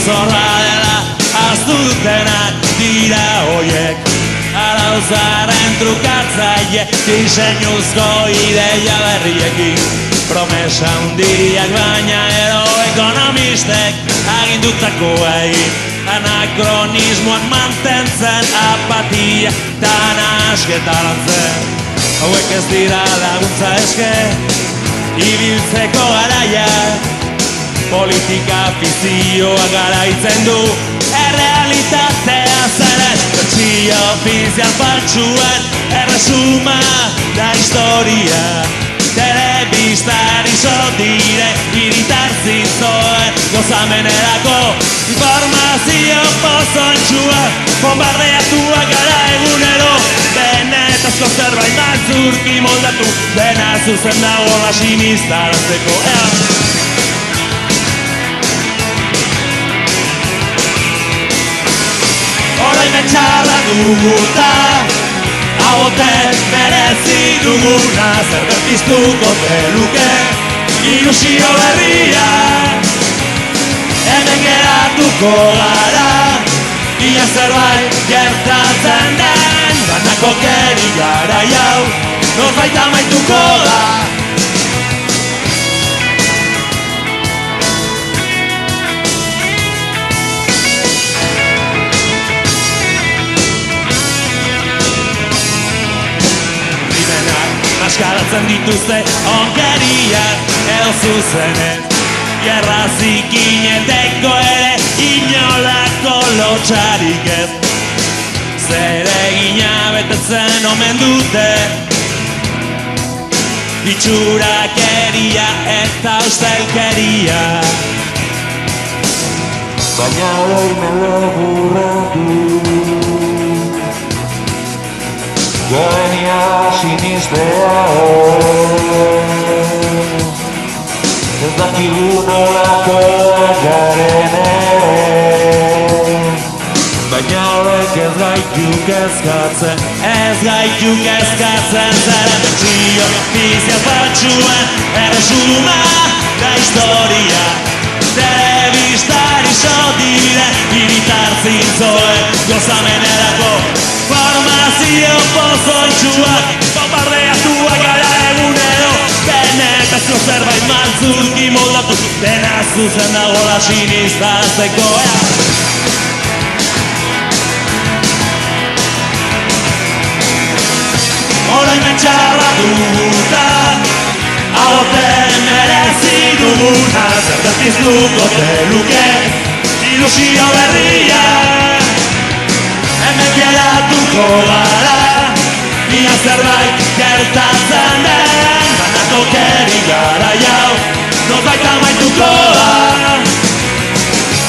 zorra dela aztu dutenak dira hoiek. Arauzaren trukatzaile diseinuzko ideia berriekin. Promesa hundiak baina edo ekonomistek agindutakoei. Anakronismoak mantentzen apatia eta nasketa lantzen. Hauek ez dira laguntza eske ibiltzeko garaia. Politika fizioa garaitzen du errealitatea zeren. Bertsio ofizial faltsuen erresuma da historia. Telebistan iso dire hiritar zintzoen gozamenerako informazio pozontxua. Bombardeatuak gara egunero benetazko zerbait maltzurki moldatu. Dena zuzen dagoela sinistarazteko Orain txarra duguta Hagoten merezi duguna zer berpiztuko teluke ilusio berria. Hemen geratuko gara ia zerbait gertatzen den. Banako keri gara jau norbait amaituko da. Maskaratzen dituzte onkeriak edo zuzenez. Gerra zikineteko ere inolako lotxarik ez. Zeregina betetzen omen dute itxurakeria eta ustelkeria. Baina lehmen laburratu Genia sinistea ez dakigu nolako garen ere. Baina horrek ez gaitu kezkatzen, zeren bertsio ofizial faltsuen erresuma da historia. Telebistan iso dire hiritar zintzoen gozamenerako formazio pozontxuak. Bombardeatuak gara egunero benetazko zerbait maltzurki moldatu. Dena zuzen dagoela sinistarazteko Orain txarra duguta Hagoten merezi duguna zer berpiztuko teluke ilusio berria. Hemen geratuko gara ia zerbait gertatzen den. Banako keri gara jau norbait amaituko da.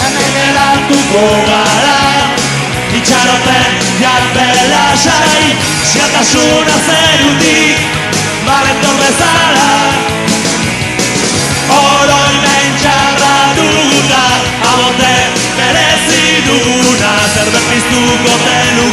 Hemen geratuko gara itxaroten jarpela sai. Ziatasuna zerutik balentor bezala. Oroimen txarra duguta Hagoten merezi duguna zer berpiztuko teluke